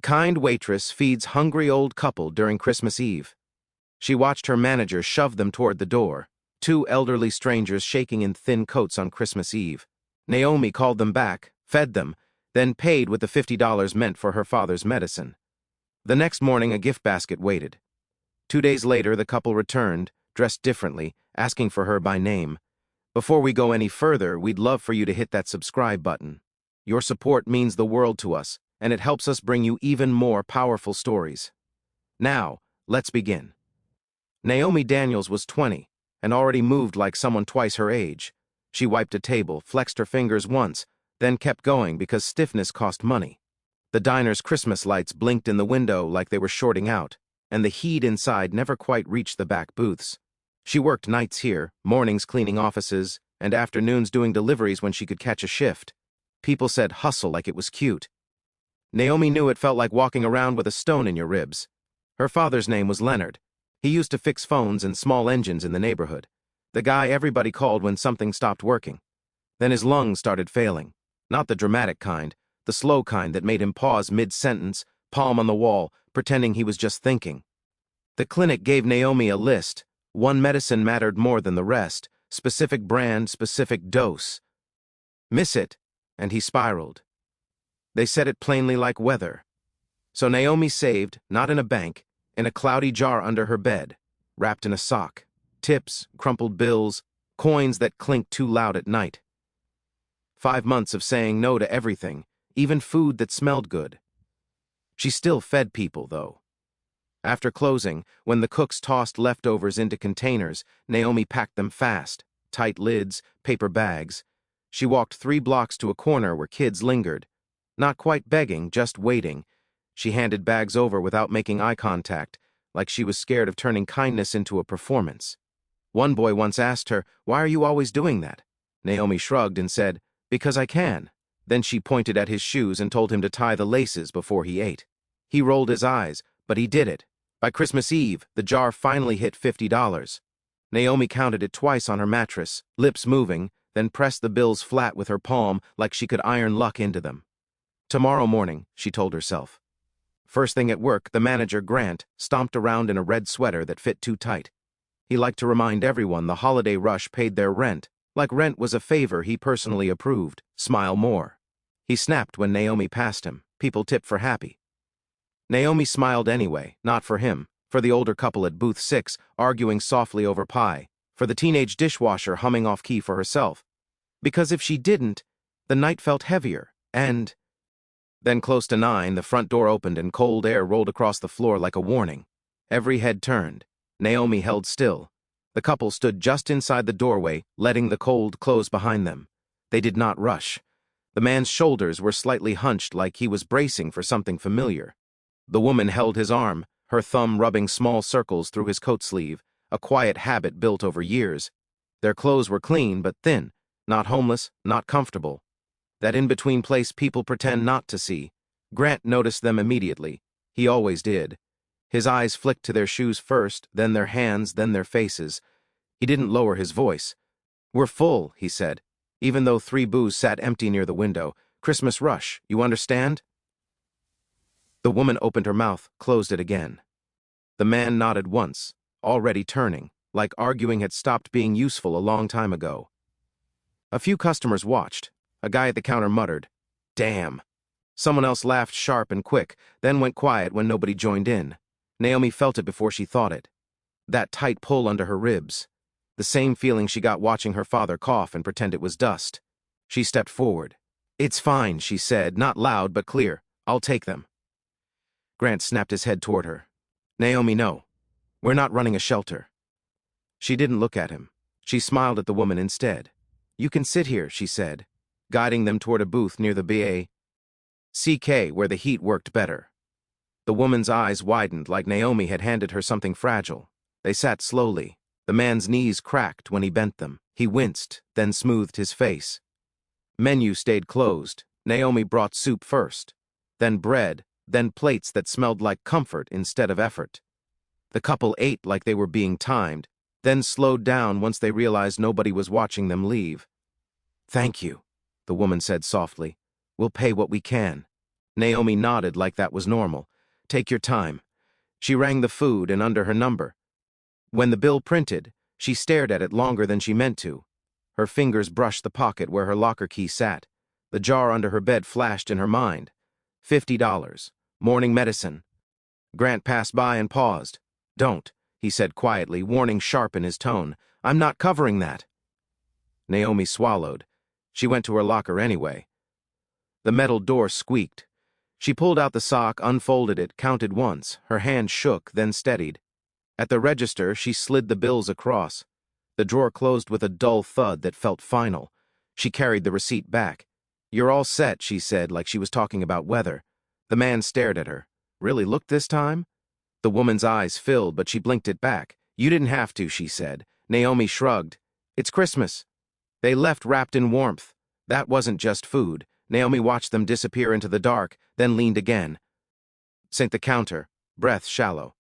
Kind waitress feeds hungry old couple during Christmas Eve. She watched her manager shove them toward the door, two elderly strangers shaking in thin coats on Christmas Eve. Naomi called them back, fed them, then paid with the $50 meant for her father's medicine. The next morning a gift basket waited. 2 days later the couple returned, dressed differently, asking for her by name. Before we go any further, we'd love for you to hit that subscribe button. Your support means the world to us, and it helps us bring you even more powerful stories. Now, let's begin. Naomi Daniels was 20, and already moved like someone twice her age. She wiped a table, flexed her fingers once, then kept going because stiffness cost money. The diner's Christmas lights blinked in the window like they were shorting out, and the heat inside never quite reached the back booths. She worked nights here, mornings cleaning offices, and afternoons doing deliveries when she could catch a shift. People said hustle like it was cute. Naomi knew it felt like walking around with a stone in your ribs. Her father's name was Leonard. He used to fix phones and small engines in the neighborhood. The guy everybody called when something stopped working. Then his lungs started failing. Not the dramatic kind, the slow kind that made him pause mid-sentence, palm on the wall, pretending he was just thinking. The clinic gave Naomi a list. One medicine mattered more than the rest. Specific brand, specific dose. Miss it, and he spiraled. They said it plainly like weather. So Naomi saved, not in a bank, in a cloudy jar under her bed, wrapped in a sock. Tips, crumpled bills, coins that clinked too loud at night. 5 months of saying no to everything, even food that smelled good. She still fed people, though. After closing, when the cooks tossed leftovers into containers, Naomi packed them fast, tight lids, paper bags. She walked 3 blocks to a corner where kids lingered. Not quite begging, just waiting. She handed bags over without making eye contact, like she was scared of turning kindness into a performance. One boy once asked her, "Why are you always doing that?" Naomi shrugged and said, "Because I can." Then she pointed at his shoes and told him to tie the laces before he ate. He rolled his eyes, but he did it. By Christmas Eve, the jar finally hit $50. Naomi counted it twice on her mattress, lips moving, then pressed the bills flat with her palm like she could iron luck into them. Tomorrow morning, she told herself. First thing at work, the manager, Grant, stomped around in a red sweater that fit too tight. He liked to remind everyone the holiday rush paid their rent, like rent was a favor he personally approved. Smile more. He snapped when Naomi passed him. People tipped for happy. Naomi smiled anyway, not for him, for the older couple at booth 6 arguing softly over pie, for the teenage dishwasher humming off-key for herself. Because if she didn't, the night felt heavier, and... Then close to 9, the front door opened and cold air rolled across the floor like a warning. Every head turned. Naomi held still. The couple stood just inside the doorway, letting the cold close behind them. They did not rush. The man's shoulders were slightly hunched like he was bracing for something familiar. The woman held his arm, her thumb rubbing small circles through his coat sleeve, a quiet habit built over years. Their clothes were clean but thin, not homeless, not comfortable. That in-between place people pretend not to see. Grant noticed them immediately. He always did. His eyes flicked to their shoes first, then their hands, then their faces. He didn't lower his voice. "We're full," he said, even though 3 booths sat empty near the window. "Christmas rush, you understand?" The woman opened her mouth, closed it again. The man nodded once, already turning, like arguing had stopped being useful a long time ago. A few customers watched. A guy at the counter muttered, "Damn." Someone else laughed sharp and quick, then went quiet when nobody joined in. Naomi felt it before she thought it. That tight pull under her ribs. The same feeling she got watching her father cough and pretend it was dust. She stepped forward. "It's fine," she said, not loud but clear. "I'll take them." Grant snapped his head toward her. "Naomi, no. We're not running a shelter." She didn't look at him. She smiled at the woman instead. "You can sit here," she said, guiding them toward a booth near the BACK where the heat worked better. The woman's eyes widened like Naomi had handed her something fragile. They sat slowly. The man's knees cracked when he bent them. He winced, then smoothed his face. Menu stayed closed. Naomi brought soup first, then bread, then plates that smelled like comfort instead of effort. The couple ate like they were being timed, then slowed down once they realized nobody was watching them leave. "Thank you," the woman said softly. "We'll pay what we can." Naomi nodded like that was normal. Take your time. She rang the food and under her number. When the bill printed, she stared at it longer than she meant to. Her fingers brushed the pocket where her locker key sat. The jar under her bed flashed in her mind. $50. Morning medicine. Grant passed by and paused. Don't, he said quietly, warning sharp in his tone. I'm not covering that. Naomi swallowed. She went to her locker anyway. The metal door squeaked. She pulled out the sock, unfolded it, counted once. Her hand shook, then steadied. At the register, she slid the bills across. The drawer closed with a dull thud that felt final. She carried the receipt back. You're all set, she said, like she was talking about weather. The man stared at her. Really looked this time? The woman's eyes filled, but she blinked it back. You didn't have to, she said. Naomi shrugged. It's Christmas. They left wrapped in warmth. That wasn't just food. Naomi watched them disappear into the dark, then leaned again. Sank the counter, breath shallow.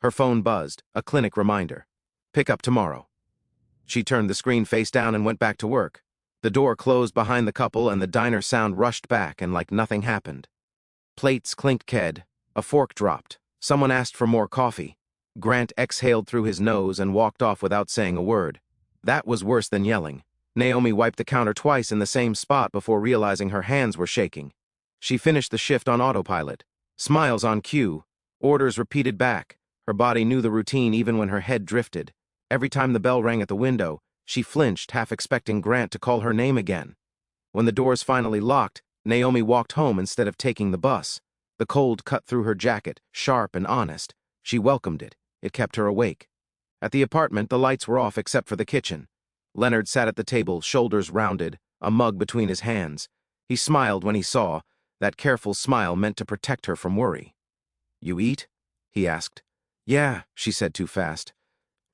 Her phone buzzed, a clinic reminder. Pick up tomorrow. She turned the screen face down and went back to work. The door closed behind the couple and the diner sound rushed back and like nothing happened. Plates clinked ked. A fork dropped. Someone asked for more coffee. Grant exhaled through his nose and walked off without saying a word. That was worse than yelling. Naomi wiped the counter twice in the same spot before realizing her hands were shaking. She finished the shift on autopilot. Smiles on cue. Orders repeated back. Her body knew the routine even when her head drifted. Every time the bell rang at the window, she flinched, half expecting Grant to call her name again. When the doors finally locked, Naomi walked home instead of taking the bus. The cold cut through her jacket, sharp and honest. She welcomed it. It kept her awake. At the apartment, the lights were off except for the kitchen. Leonard sat at the table, shoulders rounded, a mug between his hands. He smiled when he saw. That careful smile meant to protect her from worry. You eat? He asked. Yeah, she said too fast.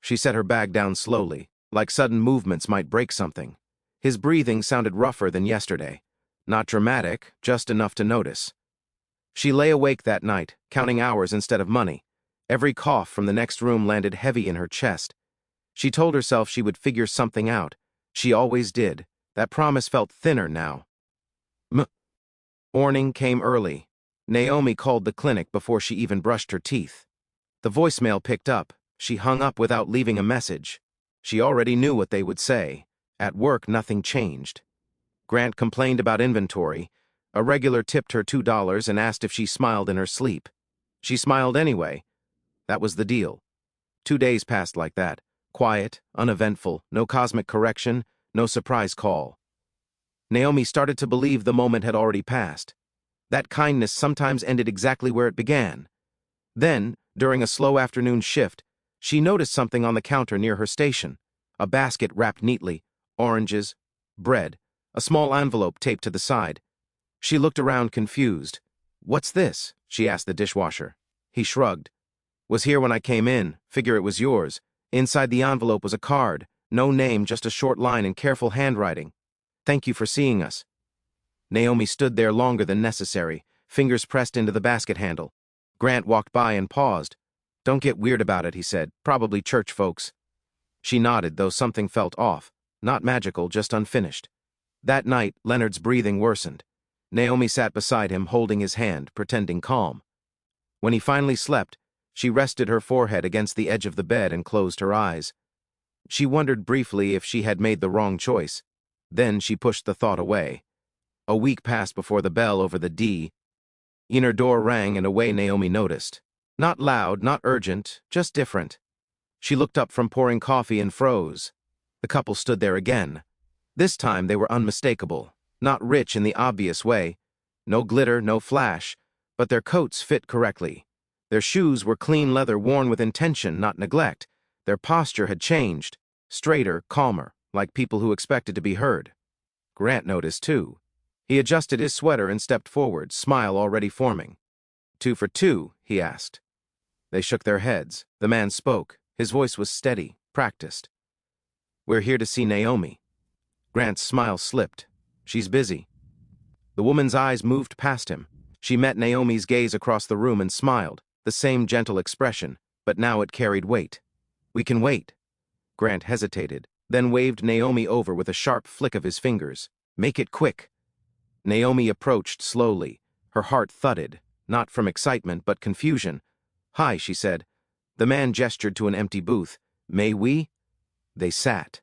She set her bag down slowly, like sudden movements might break something. His breathing sounded rougher than yesterday. Not dramatic, just enough to notice. She lay awake that night, counting hours instead of money. Every cough from the next room landed heavy in her chest. She told herself she would figure something out. She always did. That promise felt thinner now. Morning came early. Naomi called the clinic before she even brushed her teeth. The voicemail picked up. She hung up without leaving a message. She already knew what they would say. At work, nothing changed. Grant complained about inventory. A regular tipped her $2 and asked if she smiled in her sleep. She smiled anyway. That was the deal. 2 days passed like that. Quiet, uneventful, no cosmic correction, no surprise call. Naomi started to believe the moment had already passed. That kindness sometimes ended exactly where it began. Then, during a slow afternoon shift, she noticed something on the counter near her station. A basket wrapped neatly, oranges, bread, a small envelope taped to the side. She looked around confused. What's this? She asked the dishwasher. He shrugged. Was here when I came in. Figure it was yours. Inside the envelope was a card. No name, just a short line in careful handwriting. Thank you for seeing us. Naomi stood there longer than necessary, fingers pressed into the basket handle. Grant walked by and paused. Don't get weird about it, he said. Probably church folks. She nodded, though something felt off. Not magical, just unfinished. That night, Leonard's breathing worsened. Naomi sat beside him, holding his hand, pretending calm. When he finally slept, she rested her forehead against the edge of the bed and closed her eyes. She wondered briefly if she had made the wrong choice. Then she pushed the thought away. A week passed before the bell over the D. Inner door rang in a way Naomi noticed. Not loud, not urgent, just different. She looked up from pouring coffee and froze. The couple stood there again. This time they were unmistakable, not rich in the obvious way. No glitter, no flash, but their coats fit correctly. Their shoes were clean leather worn with intention, not neglect. Their posture had changed, straighter, calmer, like people who expected to be heard. Grant noticed, too. He adjusted his sweater and stepped forward, smile already forming. 2 for 2, he asked. They shook their heads. The man spoke. His voice was steady, practiced. We're here to see Naomi. Grant's smile slipped. She's busy. The woman's eyes moved past him. She met Naomi's gaze across the room and smiled, the same gentle expression, but now it carried weight. We can wait. Grant hesitated, then waved Naomi over with a sharp flick of his fingers. Make it quick. Naomi approached slowly, Her heart thudded, not from excitement but confusion. "Hi," she said. The man gestured to an empty booth. "May we?" They sat.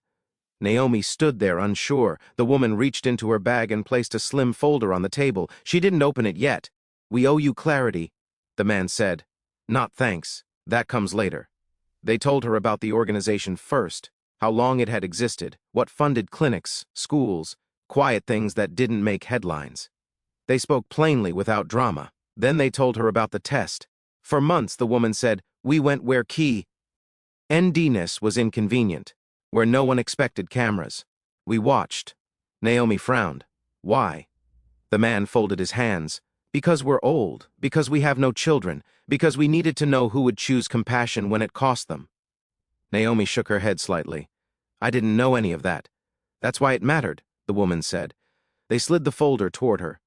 Naomi stood there unsure. The woman reached into her bag and placed a slim folder on the table. She didn't open it yet. "We owe you clarity," the man said. "Not thanks. That comes later." They told her about the organization first, how long it had existed, what funded clinics, schools, quiet things that didn't make headlines. They spoke plainly without drama. Then they told her about the test. For months, the woman said, "We went where NDness was inconvenient, where no one expected cameras. We watched." Naomi frowned. "Why?" The man folded his hands. "Because we're old, because we have no children, because we needed to know who would choose compassion when it cost them." Naomi shook her head slightly. "I didn't know any of that. That's why it mattered," the woman said. They slid the folder toward her.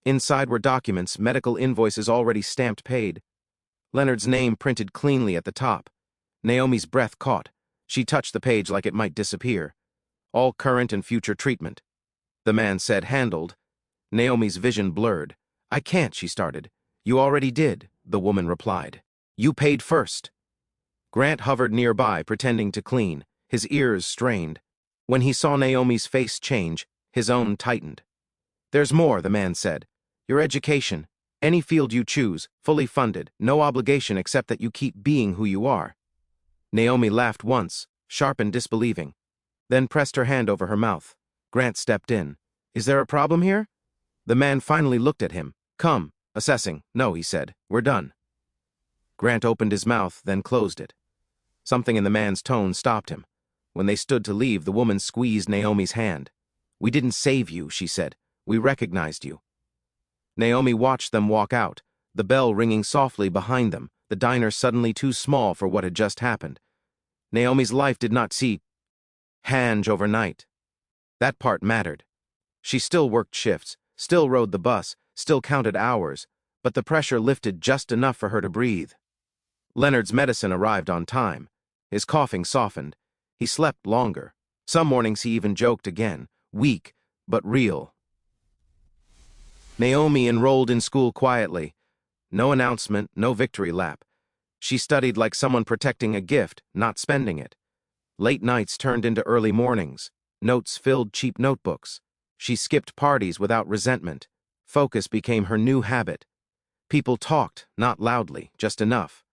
Inside were documents, medical invoices already stamped paid. Leonard's name printed cleanly at the top. Naomi's breath caught. She touched the page like it might disappear. "All current and future treatment," the man said, handled. Naomi's vision blurred. "I can't," she started. "You already did," the woman replied. "You paid first." Grant hovered nearby, pretending to clean, his ears strained. When he saw Naomi's face change, his own tightened. "There's more," the man said. "Your education, any field you choose, fully funded, no obligation except that you keep being who you are." Naomi laughed once, sharp and disbelieving, then pressed her hand over her mouth. Grant stepped in. "Is there a problem here?" The man finally looked at him. "Come." Assessing. "No," he said. "We're done." Grant opened his mouth, then closed it. Something in the man's tone stopped him. When they stood to leave, the woman squeezed Naomi's hand. "We didn't save you," she said. "We recognized you." Naomi watched them walk out, the bell ringing softly behind them, the diner suddenly too small for what had just happened. Naomi's life did not see Hange overnight. That part mattered. She still worked shifts, still rode the bus, still counted hours, but the pressure lifted just enough for her to breathe. Leonard's medicine arrived on time. His coughing softened. He slept longer. Some mornings he even joked again, weak, but real. Naomi enrolled in school quietly. No announcement, no victory lap. She studied like someone protecting a gift, not spending it. Late nights turned into early mornings. Notes filled cheap notebooks. She skipped parties without resentment. Focus became her new habit. People talked, not loudly, just enough.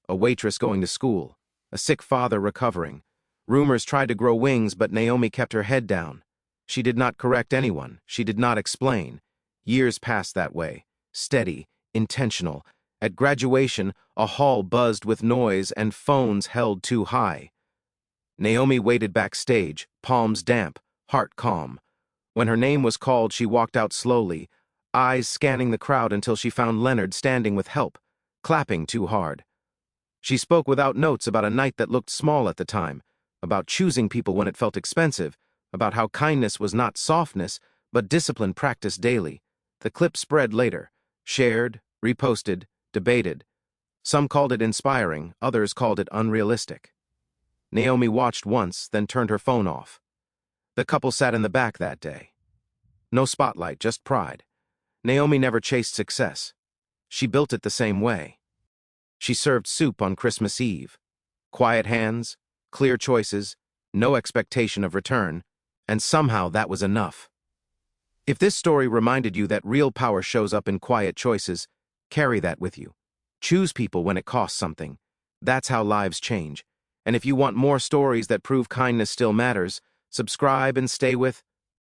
A waitress going to school. A sick father recovering. Rumors tried to grow wings, but Naomi kept her head down. She did not correct anyone. She did not explain. Years passed that way. Steady, intentional. At graduation, a hall buzzed with noise and phones held too high. Naomi waited backstage, palms damp, heart calm. When her name was called, she walked out slowly, eyes scanning the crowd until she found Leonard standing with help, clapping too hard. She spoke without notes about a night that looked small at the time, about choosing people when it felt expensive, about how kindness was not softness, but discipline practiced daily. The clip spread later, shared, reposted, debated. Some called it inspiring, others called it unrealistic. Naomi watched once, then turned her phone off. The couple sat in the back that day. No spotlight, just pride. Naomi never chased success. She built it the same way. She served soup on Christmas Eve. Quiet hands, clear choices, no expectation of return, and somehow that was enough. If this story reminded you that real power shows up in quiet choices, carry that with you. Choose people when it costs something. That's how lives change. And if you want more stories that prove kindness still matters, subscribe and stay with